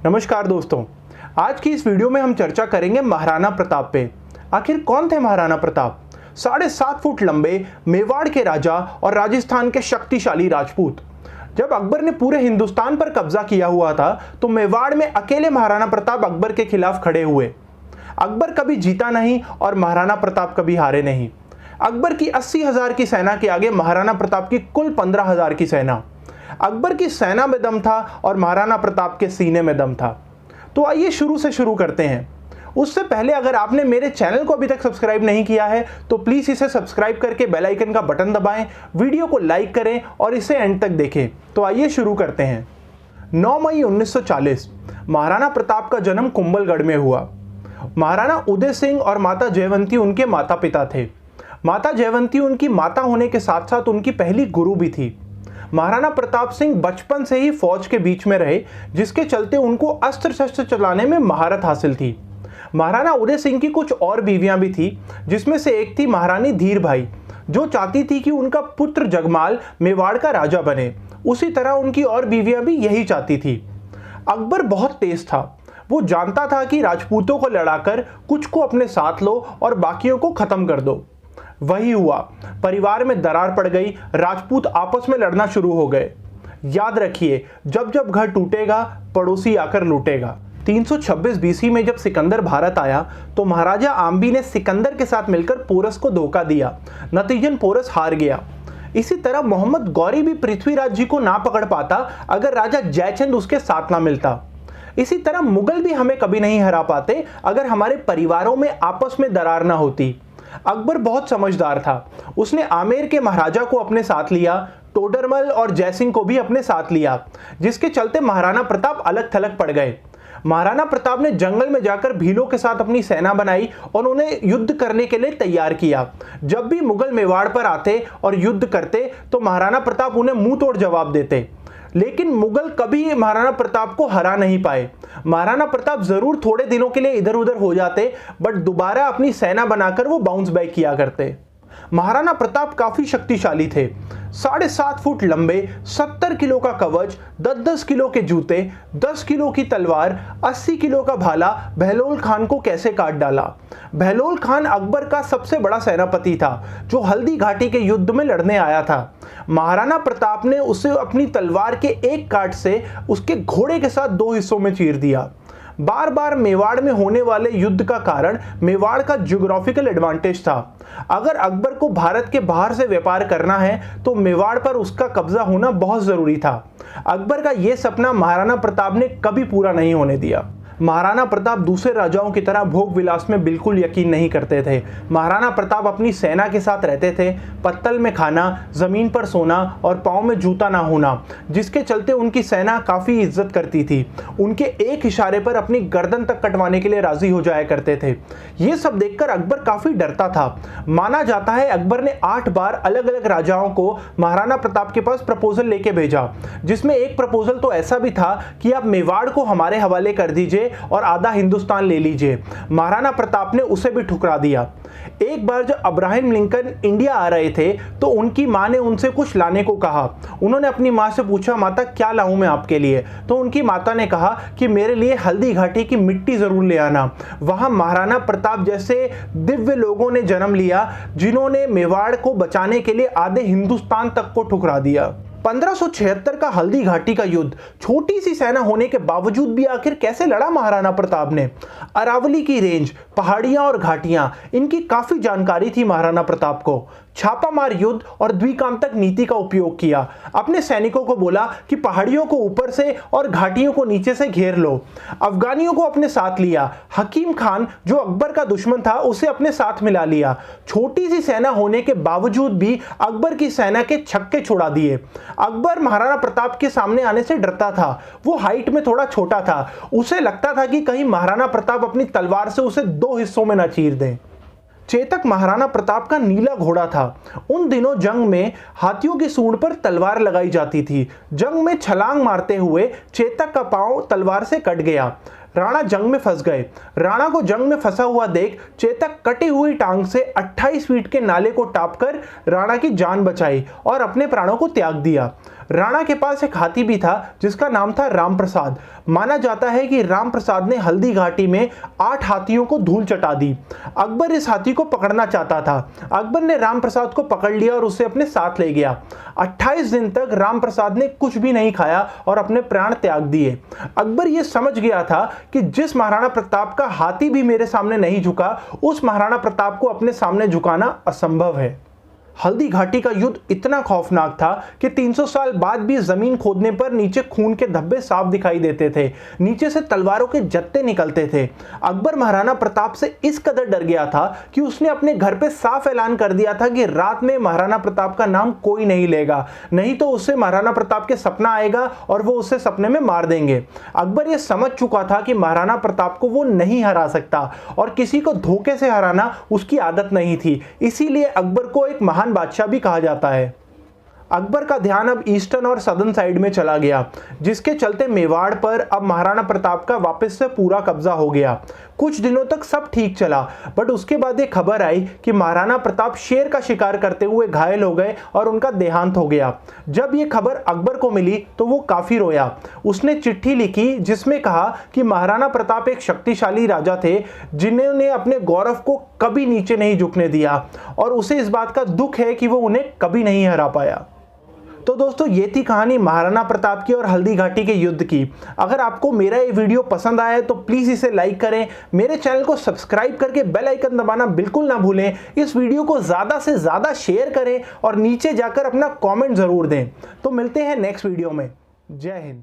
नमस्कार दोस्तों, आज की इस वीडियो में हम चर्चा करेंगे महाराणा प्रताप पे। आखिर कौन थे महाराणा प्रताप? 7.5 फुट लंबे मेवाड़ के राजा और राजस्थान के शक्तिशाली राजपूत। जब अकबर ने पूरे हिंदुस्तान पर कब्जा किया हुआ था तो मेवाड़ में अकेले महाराणा प्रताप अकबर के खिलाफ खड़े हुए। अकबर कभी जीता नहीं और महाराणा प्रताप कभी हारे नहीं। अकबर की 80,000 की सेना के आगे महाराणा प्रताप की कुल 15,000 की सेना। अकबर की सेना में दम था और महाराणा प्रताप के सीने में दम था। तो आइए शुरू करते हैं। उससे पहले अगर आपने मेरे चैनल को अभी तक सब्सक्राइब नहीं किया है तो प्लीज इसे सब्सक्राइब करके बेल आइकन का बटन दबाएं, वीडियो को लाइक करें और इसे एंड तक देखें। तो आइए शुरू करते हैं। 9 मई 1940 महाराणा प्रताप का जन्म कुंभलगढ़ में हुआ। महाराणा उदय सिंह और माता जयवंती उनके माता पिता थे। माता जयवंती उनकी माता होने के साथ साथ उनकी पहली गुरु भी थी। महाराणा प्रताप सिंह बचपन से ही फौज के बीच में रहे, जिसके चलते उनको अस्त्र शस्त्र चलाने में महारत हासिल थी। महाराणा उदय सिंह की कुछ और बीवियां भी थी, जिसमें से एक थी महारानी धीर भाई, जो चाहती थी कि उनका पुत्र जगमाल मेवाड़ का राजा बने। उसी तरह उनकी और बीवियां भी यही चाहती थी। अकबर बहुत तेज था। वो जानता था कि राजपूतों को लड़ाकर कुछ को अपने साथ लो और बाकियों को खत्म कर दो। वही हुआ। परिवार में दरार पड़ गई, राजपूत आपस में लड़ना शुरू हो गए। याद रखिए, जब जब घर टूटेगा पड़ोसी आकर लूटेगा। 326 बीसी में जब सिकंदर भारत आया तो महाराजा आम्बी ने सिकंदर के साथ मिलकर पोरस को धोखा दिया। नतीजन पोरस हार गया। इसी तरह मोहम्मद गौरी भी पृथ्वीराज जी को ना पकड़ पाता अगर राजा जयचंद उसके साथ ना मिलता। इसी तरह मुगल भी हमें कभी नहीं हरा पाते अगर हमारे परिवारों में आपस में दरार ना होती। अकबर बहुत समझदार था। उसने आमेर के महाराजा को अपने साथ लिया, टोडरमल और जयसिंह को भी अपने साथ लिया, जिसके चलते महाराणा प्रताप अलग थलग पड़ गए। महाराणा प्रताप ने जंगल में जाकर भीलों के साथ अपनी सेना बनाई और उन्हें युद्ध करने के लिए तैयार किया। जब भी मुगल मेवाड़ पर आते और युद्ध करते तो महाराणा प्रताप उन्हें मुंह तोड़ जवाब देते, लेकिन मुगल कभी महाराणा प्रताप को हरा नहीं पाए। महाराणा प्रताप जरूर थोड़े दिनों के लिए इधर उधर हो जाते, बट दोबारा अपनी सेना बनाकर वो बाउंस बैक किया करते। महाराणा प्रताप काफी शक्तिशाली थे। 7.5 फुट लंबे, 70 किलो का कवच, 10-10 किलो के जूते, 10 किलो की तलवार, 80 किलो का भाला बहलोल खान को कैसे काट डाला। बहलोल खान अकबर का सबसे बड़ा सेनापति था, जो हल्दी घाटी के युद्ध में लड़ने आया था। महाराणा प्रताप ने उसे अपनी तलवार के एक काट से उसके घोड़े के साथ 2 हिस्सों में चीर दिया। बार बार मेवाड़ में होने वाले युद्ध का कारण मेवाड़ का ज्योग्राफिकल एडवांटेज था। अगर अकबर को भारत के बाहर से व्यापार करना है तो मेवाड़ पर उसका कब्जा होना बहुत जरूरी था। अकबर का यह सपना महाराणा प्रताप ने कभी पूरा नहीं होने दिया। महाराणा प्रताप दूसरे राजाओं की तरह भोग विलास में बिल्कुल यकीन नहीं करते थे। महाराणा प्रताप अपनी सेना के साथ रहते थे। पत्तल में खाना, जमीन पर सोना और पांव में जूता ना होना, जिसके चलते उनकी सेना काफी इज्जत करती थी। उनके एक इशारे पर अपनी गर्दन तक कटवाने के लिए राजी हो जाया करते थे। ये सब देखकर अकबर काफी डरता था। माना जाता है अकबर ने 8 बार अलग अलग राजाओं को महाराणा प्रताप के पास प्रपोजल लेके भेजा, जिसमें एक प्रपोजल तो ऐसा भी था कि आप मेवाड़ को हमारे हवाले कर दीजिए और आधा हिंदुस्तान ले लीजिए। महाराणा प्रताप ने उसे भी ठुकरा दिया। एक बार जब अब्राहम लिंकन इंडिया आ रहे थे तो उनकी मां ने उनसे कुछ लाने को कहा। उन्होंने अपनी मां से पूछा, माता क्या लाऊं मैं आपके लिए? तो उनकी माता ने कहा कि मेरे लिए हल्दी घाटी की मिट्टी जरूर ले आना। वहां महाराणा प्रताप जैसे दिव्य लोगों ने जन्म लिया, जिन्होंने मेवाड़ को बचाने के लिए आधे हिंदुस्तान तक को ठुकरा दिया। 1576 का हल्दी घाटी का युद्ध छोटी सी सेना होने के बावजूद भी आखिर कैसे लड़ा महाराणा प्रताप ने? अरावली की रेंज, पहाड़ियां और घाटियां, इनकी काफी जानकारी थी महाराणा प्रताप को। छापामार युद्ध और द्विकांतक नीति का उपयोग किया। अपने सैनिकों को बोला कि पहाड़ियों को ऊपर से और घाटियों को नीचे से घेर लो। अफगानियों को अपने साथ लिया। हकीम खान, जो अकबर का दुश्मन था, उसे अपने साथ मिला लिया। छोटी सी सेना होने के बावजूद भी अकबर की सेना के छक्के छुड़ा दिए। अकबर महाराणा प्रताप के सामने आने से डरता था। वो हाइट में थोड़ा छोटा था। उसे लगता था कि कहीं महाराणा प्रताप अपनी तलवार से उसे 2 हिस्सों में न चीर दें। चेतक महाराणा प्रताप का नीला घोड़ा था। उन दिनों जंग में हाथियों की सूंड पर तलवार लगाई जाती थी। जंग में छलांग मारते हुए चेतक का पांव तलवार से कट गया। राणा जंग में फंस गए। राणा को जंग में फंसा हुआ देख चेतक कटी हुई टांग से 28 फीट के नाले को टापकर राणा की जान बचाई और अपने प्राणों को त्याग दिया। राणा के पास एक हाथी भी था जिसका नाम था राम प्रसाद। माना जाता है कि राम प्रसाद ने हल्दी घाटी में 8 हाथियों को धूल चटा दी। अकबर इस हाथी को पकड़ना चाहता था। अकबर ने राम प्रसाद को पकड़ लिया और उसे अपने साथ ले गया। 28 दिन तक राम प्रसाद ने कुछ भी नहीं खाया और अपने प्राण त्याग दिए। अकबर यह समझ गया था कि जिस महाराणा प्रताप का हाथी भी मेरे सामने नहीं झुका, उस महाराणा प्रताप को अपने सामने झुकाना असंभव है। हल्दी घाटी का युद्ध इतना खौफनाक था कि 300 साल बाद भी जमीन खोदने पर नीचे खून के धब्बे साफ दिखाई देते थे। नीचे से तलवारों के जत्ते निकलते थे। अकबर महाराणा प्रताप से इस कदर डर गया था कि उसने अपने घर पे साफ ऐलान कर दिया था कि रात में महाराणा प्रताप का नाम कोई नहीं लेगा, नहीं तो उससे महाराणा प्रताप के सपना आएगा और वो उसे सपने में मार देंगे। अकबर ये समझ चुका था कि महाराणा प्रताप को वो नहीं हरा सकता और किसी को धोखे से हराना उसकी आदत नहीं थी। इसीलिए अकबर को एक महान बादशाह भी कहा जाता है। अकबर का ध्यान अब ईस्टर्न और सदर्न साइड में चला गया, जिसके चलते मेवाड़ पर अब महाराणा प्रताप का वापस से पूरा कब्जा हो गया। कुछ दिनों तक सब ठीक चला, बट उसके बाद एक खबर आई कि महाराणा प्रताप शेर का शिकार करते हुए घायल हो गए और उनका देहांत हो गया। जब ये खबर अकबर को मिली तो वो काफी रोया। उसने चिट्ठी लिखी जिसमें कहा कि महाराणा प्रताप एक शक्तिशाली राजा थे जिन्होंने अपने गौरव को कभी नीचे नहीं झुकने दिया और उसे इस बात का दुख है कि वो उन्हें कभी नहीं हरा पाया। तो दोस्तों, ये थी कहानी महाराणा प्रताप की और हल्दी घाटी के युद्ध की। अगर आपको मेरा ये वीडियो पसंद आया है तो प्लीज़ इसे लाइक करें, मेरे चैनल को सब्सक्राइब करके बेल आइकन दबाना बिल्कुल ना भूलें, इस वीडियो को ज़्यादा से ज़्यादा शेयर करें और नीचे जाकर अपना कमेंट ज़रूर दें। तो मिलते हैं नेक्स्ट वीडियो में। जय हिंद।